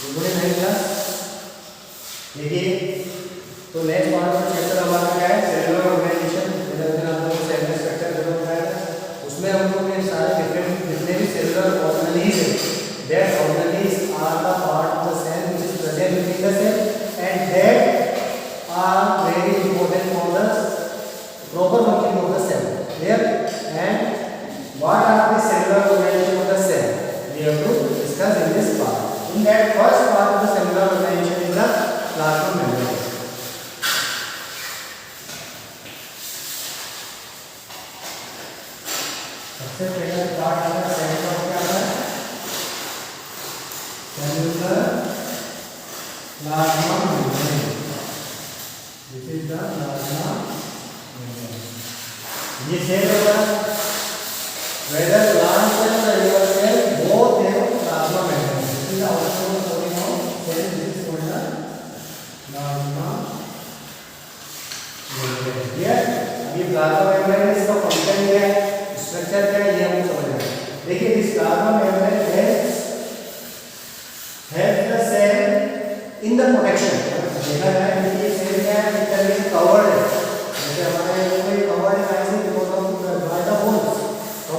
Good nine class. देखिए तो next part का चैप्टर हमारा क्या है, सेलुलर ऑर्गेनाइजेशन। जैसे आप लोगों को सेल स्ट्रक्चर जरूर बताया था, उसमें हम लोग ने सारे डिफरेंट जितने भी सेलुलर ऑर्गेनेलिज है, that organelles are the part of the cell which is present with the cell and that are very important for the proper working of the cell. Clear? And what are the cellular organization of the cell? We have to discuss in this part. In that first part of the cellular organization is the plasma membrane. सबसे पहला part आता है cell का, क्या आता है? Cellular plasma membrane. This is the plasma. ये cell होगा, whether plant cell or your cell, both have plasma membrane. This is also called now cell. This is called the plasma membrane. Yes, ये plasma membrane इसका function क्या है, structure क्या है, ये हम समझ रहे हैं. देखिए इस plasma membrane helps the cell in the protection. देखा जाए कि ये सेल क्या है, एक तरह से कवर्ड है. जैसे हमारे कोई कवर्ड है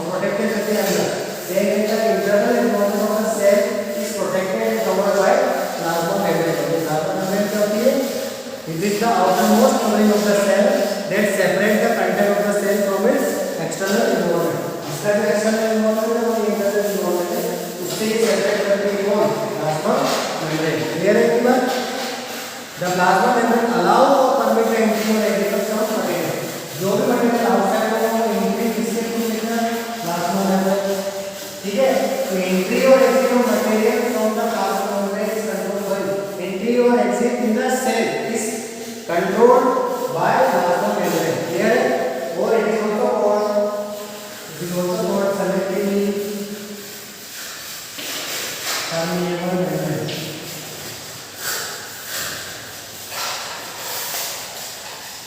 protected रहते हैं अंदर. Cell in the internal environment of the cell is protected and covered by plasma membrane. Plasma membrane क्या होती है? It is the outermost covering of the cell that separate the content of the cell from its external environment. इसका जो external environment है वो internal environment है, उससे ये separate करती है कौन? Plasma membrane. Clear है कि बात? The plasma membrane allow or permit the entry or exit of material. जो भी material outside है वो entry किसके थ्रू मिलता है? Plasma membrane. ठीक है, तो entry or exit of material from the plasma membrane is controlled by entry or exit in the cell is controlled by plasma membrane. Clear है? और it is also called selectively permeable membrane.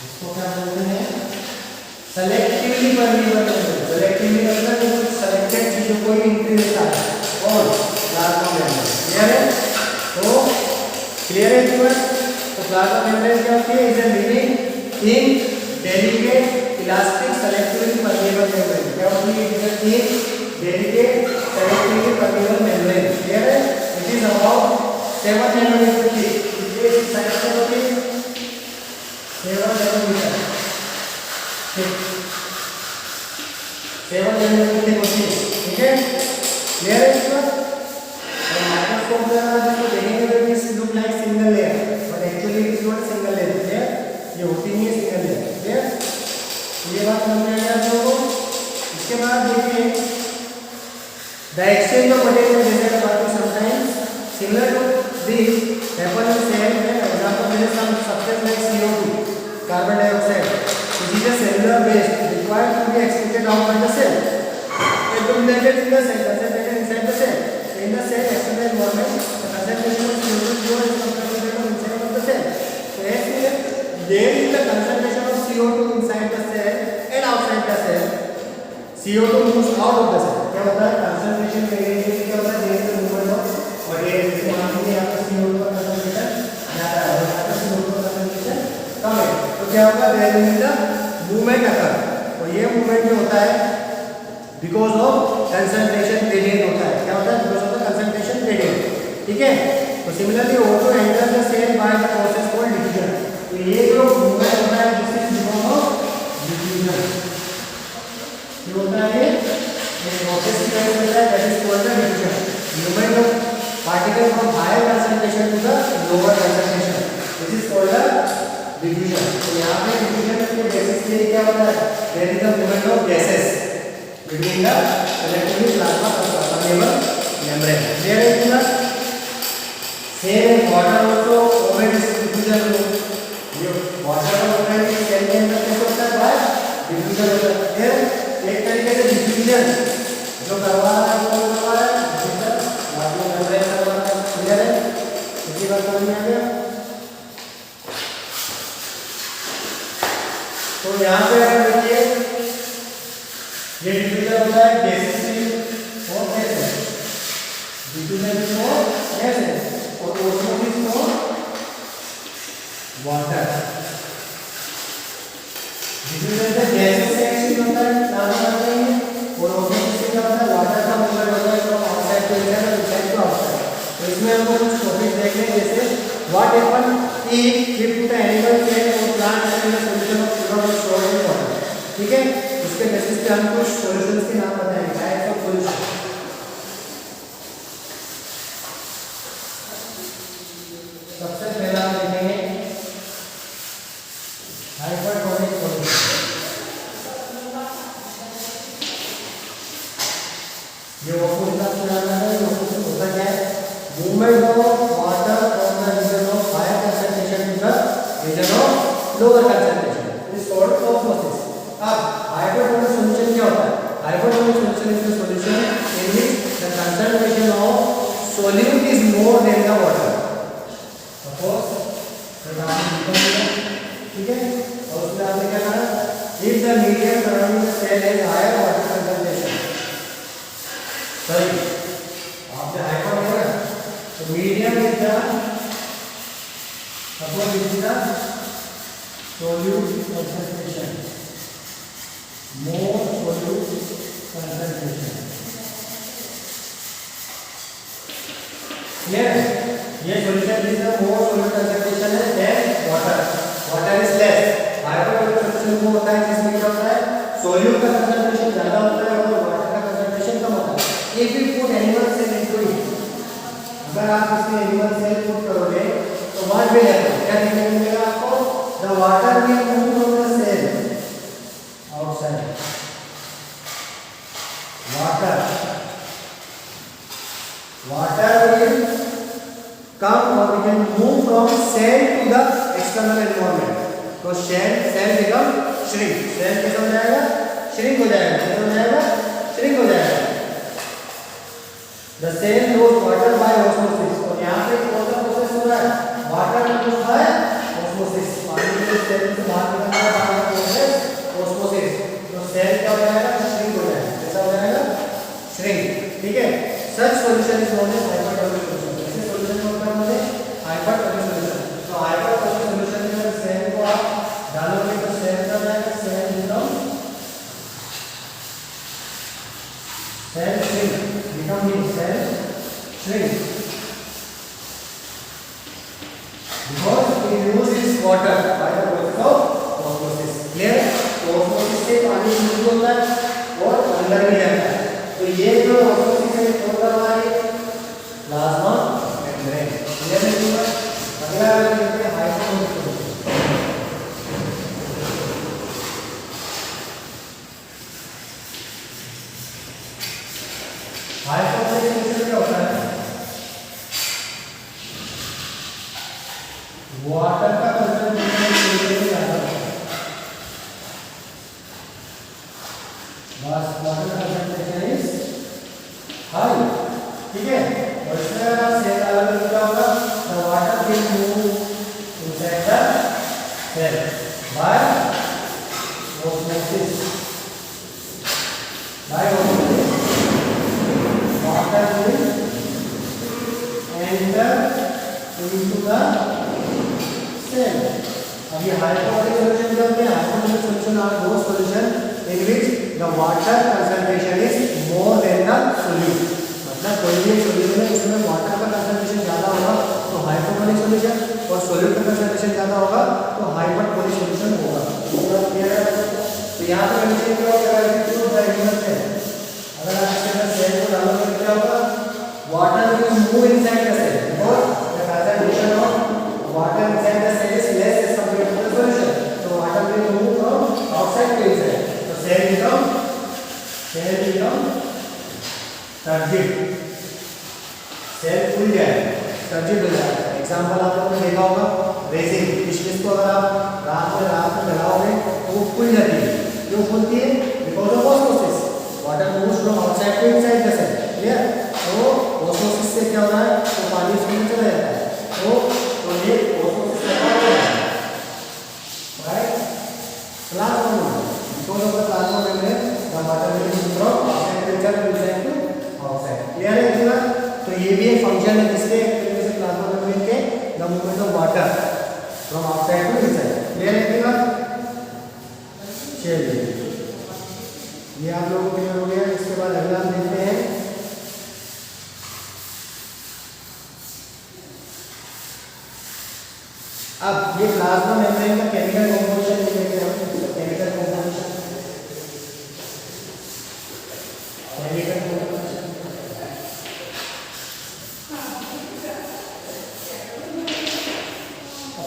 इसको क्या बोलते हैं? Selectively permeable membrane. Selectively मतलब selected चीजों को ही entry देता है और प्लाज्मा मेम्ब्रेन. क्लियर है? तो क्लियर है कि बस तो प्लाज्मा मेम्ब्रेन क्या होती है? Is a living thin delicate elastic selectively permeable membrane. क्या होती है? Is a thin delicate selectively permeable membrane. Clear है? It is about 7 nanometre thick. ये साइज क्या होती है? 7 नैनोमीटर. 7 नैनोमीटर की होती है. ठीक है, क्लियर है इसका? और माइक्रोस्कोप द्वारा जिसको देखेंगे तो it look like single layer, but actually it is not single layer. Clear? ये होती नहीं है सिंगल लेयर. क्लियर? ये बात समझ में आ गया आप लोगों को? इसके बाद देखिए the exchange of material related about sometimes similar to this happen in cell. Example there some substance like CO2, carbon dioxide. It is a cellular waste required to be excreted out by the cell. Accumulated in the cell, concentrated inside the cell. In the cell external environment, the concentration of CO2 is compared to inside of the cell. So as there is the concentration of CO2 inside the cell and outside the cell, CO2 moves out of the cell. क्या होता है? concentration variation क्या होता है? there is the movement of material. जैसे मान लीजिए यहाँ पर CO2 का concentration ज़्यादा है और यहाँ पर CO2 का concentration कम है, तो क्या होगा? there is the मूवमेंट अकर. और ये मूवमेंट जो होता है बिकॉज ऑफ कंसंट्रेशन ग्रेडियंट होता है. क्या होता है? Because of the concentration gradient. ठीक है, तो similarly also enter the cell by the process called diffusion. तो ये जो मूवमेंट होता है this is because of diffusion. ये होता है ये प्रोसेस की वजह से होता है, that is called the diffusion. Movement of particle from higher concentration to the lower concentration, this is called the diffusion. तो यहाँ पे डिफ्यूजन के बेसिस पे क्या होता है? There is the movement of gases between the selectively plasma permeable membrane. There is the same water also omit diffusion. ये water का मूवमेंट सेल के अंदर कैसे होता है? बाय डिफ्यूजन होता है. फिर एक तरीके से डिफ्यूजन जो करवा रहा है वो करवा रहा है डिफ्यूजन प्लाज्मा मेम्ब्रेन करवा रहा है. क्लियर है? इसी बात समझ में आ गया? तो यहाँ पे अगर देखिए ये डिफ्यूजन होता है गैसेस से और कैसे. डिफ्यूजन और गैसेस और मूवमेंट होता है फ्रॉम आउटसाइड टू इनसाइड और इनसाइड टू आउटसाइड। तो इसमें हमको कुछ टॉपिक देखने हैं, जैसे what happen if we put animal cell और plant in the solution of sugar और सॉल्ट इन वाटर। ठीक है, इसके बेसिस पे हम कुछ सॉल्यूशंस के नाम बताएंगे, टाइप्स ऑफ सॉल्यूशन। सबसे पहला हम देखेंगे हाइपरटोनिक सॉल्यूशन। ये होता क्या है, movement of water from the region of higher concentration to the region of lower concentration is called osmosis. अब हाइपरटोनिक सॉल्यूशन क्या होता है? Hypertonic solution is the solution in which the concentration of solute is more than the water। Suppose ठीक है, और उसमें आपने क्या कहा, if the medium surrounding the cell has higher water concentration, सही आपने हाइपर किया ना, तो medium is the suppose is the solute concentration, more solute concentration। Clear, ये solution is the more solute concentration है than water, water is less. Hypertonic solution वो होता है जिसमें क्या होता है, solute का कंसंट्रेशन ज्यादा होता है और वाटर का कंसंट्रेशन कम होता है। If you put animal cell into it, अगर आप इसमें एनिमल सेल पुट करोगे तो व्हाट विल हैपन, क्या देखने को मिलेगा आपको, the water will move from the cell outside, water will come or we can move from cell to the external environment। तो cell become shrink, cell कैसा हो जाएगा, shrink हो जाएगा, कैसा हो जाएगा, shrink हो जाएगा। the cell lose water by osmosis। तो यहाँ पे कौन सा प्रोसेस हो रहा है, water lose by osmosis, पानी के सेल से बाहर निकलने का पानी का प्रोसेस osmosis। तो cell क्या हो जाएगा, shrink हो जाएगा, कैसा हो जाएगा, shrink। ठीक है, such solution is known as hypertonic solution। ऐसे solution को क्या बोलते हैं, hypertonic solution। तो hypertonic solution में अगर सेल को आप डालोगे तो सेल क्या हो जाएगा, cell become cell shrink because it loses water by the process of osmosis। clear, तो osmosis से पानी यूज होता है और अंदर भी जाता है। तो ये जो osmosis है कौन कर रहा है, प्लाज्मा मेम्ब्रेन। क्लियर है पूरा। अगला देखते हैं हाइपरटोनिक सॉल्यूशन। हाइपरटोनिक सॉल्यूशन क्या होता है, वाटर का कंसंट्रेशन ज्यादा होता है, बस वाटर का कंसंट्रेशन इज हाई। ठीक है, और इसमें अगर आप सेल डालोगे तो क्या होगा, the water will move inside the cell by osmosis, water will enter into the cell। अब ये हाइपरटोनिक सॉल्यूशन क्या होते हैं, hypertonic solution are those solution in which the water concentration is more than the solute। मतलब कोई भी solution है उसमें वाटर का कंसंट्रेशन ज्यादा होगा तो हाइपरटोनिक सॉल्यूशन, और solute का कंसंट्रेशन ज्यादा होगा तो हाइपरटोनिक सॉल्यूशन होगा। पूरा क्लियर है। तो यहाँ पे कंडीशन क्या होगा, अगर आप इसके अंदर सेल को डालोगे तो क्या होगा, water will move inside the cell because the concentration of water inside the cell is less as compared to the solution. तो water will move from outside to inside, तो सेल बिकम टर्जिड, सेल फूल जाएगा, turgid हो जाएगा। Example आप लोगों ने देखा होगा, रेजिन फिश को अगर आप रात में लगाओगे तो वो फूल जाती है। क्यों फूलती है, because of osmosis, water moves from outside to inside the cell. Clear, तो ऑस्मोसिस से क्या हो रहा है, तो पानी उसमें चला जाता है, तो ये ऑस्मोसिस से क्या होता है, right, plasma membrane, because of the plasma membrane the water will move from outside to inside to outside. Clear है इतना। तो ये भी एक फंक्शन है जिसके प्लाज्मा मेम्ब्रेन के the movement of water from outside to inside. Clear है इतना। चलिए ये आप लोगों को क्लियर हो गया। इसके बाद अगला हम देखते हैं अब ये प्लाज्मा मेम्ब्रेन का केमिकल कंपोजिशन देखेंगे हम। केमिकल कंपोजिशन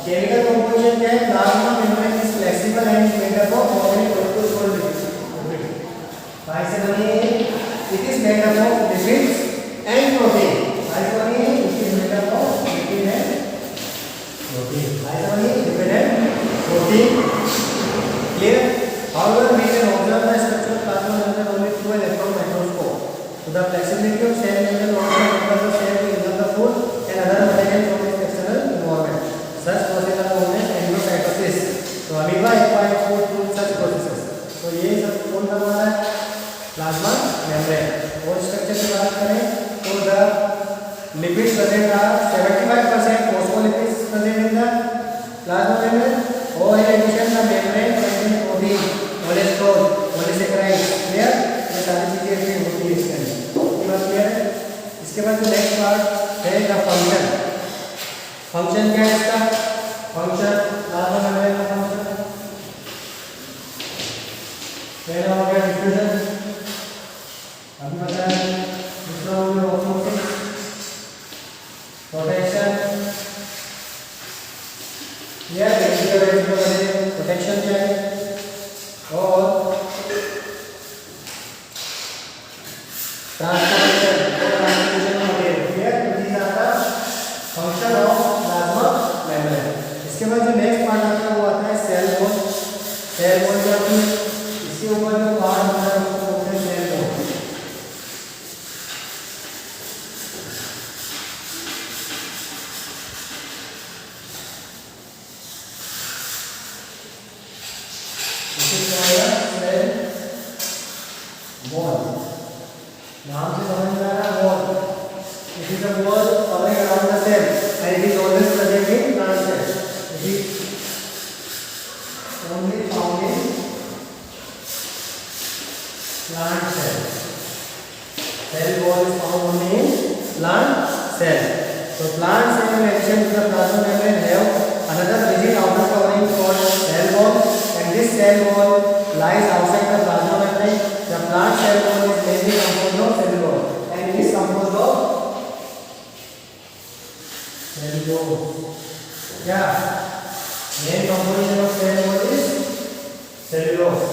केमिकल कंपोजिशन क्या है? Plasma membrane is flexible and made up of organic protozoal lipid. काय से बनी है? It is made up of lipids and protein. काय से बनी है? It is made up of lipid and protein. काय से बनी है? Lipid and protein. Clear? However, we can observe the structure of plasma membrane only through an electron microscope. So the flexibility of cell membrane also enables the cell to inhale the food and other material from its external environment. Such process are known as endocytosis. So amoeba acquire food through such processes. तो ये सब कौन करवा रहा है? Plasma membrane. और structure की बात करें तो the lipids present are 75% phospholipids present in the plasma membrane. और in addition the membrane contains protein, cholesterol, polysaccharides. Clear? ये सारी चीजें भी होती है इसके अंदर। ये बात क्लियर है? इसके बाद जो नेक्स्ट पार्ट है द फंक्शन। फंक्शन क्या है इसका? फंक्शन प्लाज्मा मेम्ब्रेन का फंक्शन पहला हो गया डिफ्यूजन, अभी बताया। दूसरा हो गया ऑस्मोसिस, प्रोटेक्शन। यह प्रोटेक्शन क्या है? और transportation of material. Clear? This are the function of plasma membrane. इसके बाद जो नेक्स्ट पार्ट आता है वो आता है सेल वॉल। सेल वॉल क्या होती है? इसके ऊपर जो पार्ट होता है उसको बोलते हैं सेल वॉल। नाम से समझ में आ रहा है wall. It is a wall covering around the cell and it is always present in plant cell. It is only found in plant cell. Cell wall is found only in plant cell. So plant cell in addition to the plasma membrane have another rigid outer covering called cell wall, and this cell wall lies outside the plasma membrane. The plant cell wall is mainly composed of cellulose, and it is composed of cellulose. Yeah, main composition of cell wall is cellulose.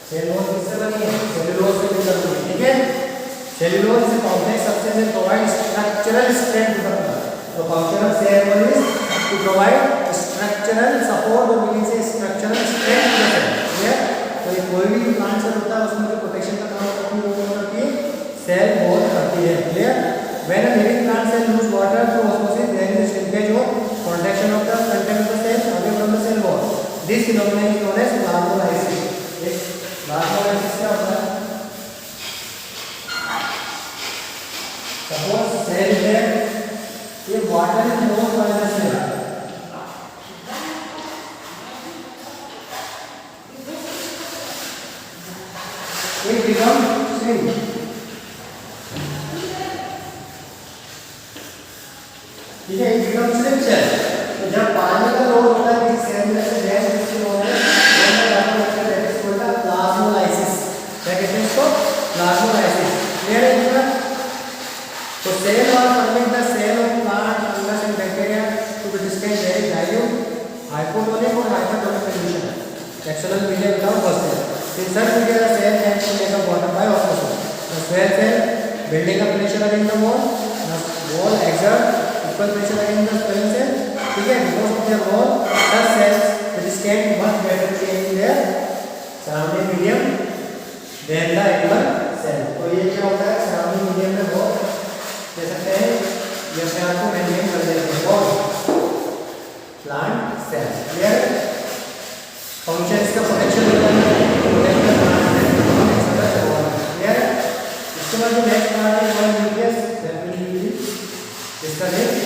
Cell wall किससे बनी है? cellulose से मिलकर बनी है। ठीक है? Cellulose is a complex substance that provides structural strength to the plant. The function of cell wall is to provide structural support, or we can say structural strength to the cell. Clear? तो ये कोई भी plant cell होता है उसमें जो protection का काम करती है वो कौन करती है? सेल वॉल करती है। Clear? When a living plant cell lose water through osmosis, there is a shrinkage or contraction of the content of the cell away from the cell wall. This phenomenon is known as plasmolysis. Plasmolysis क्या होता है? Suppose cell है, ये water is lost by the cell. It becomes shrink. ठीक है? It becomes shrink cell. तो जब पानी का लोड होता है किसी सेल में से गैस किसी लोड में that is called the plasmolysis. क्या कहते हैं इसको? Plasmolysis. Clear है इतना? So cell wall permit the cell of plant, fungus and bacteria to be distinct very dilute, hypotonic or hypertonic condition. External media without first. In such media the cell tends to make a bottom by osmosis. The cell building up pressure against the wall. The wall exert equal pressure against the swelling cell. ठीक है? Because of their wall, such cells resist much better change in their surrounding medium than the animal cell. तो ये क्या होता है? surrounding medium में बहुत दे सकते हैं, ये अपने आप को मेंटेन कर देते हैं। और प्लांट सेल। क्लियर? फंक्शंस का प्रोटेक्शन होता है, protect the plant cell. Clear? इसके बाद जो नेक्स्ट पार्ट है वो nucleus, that will be discussed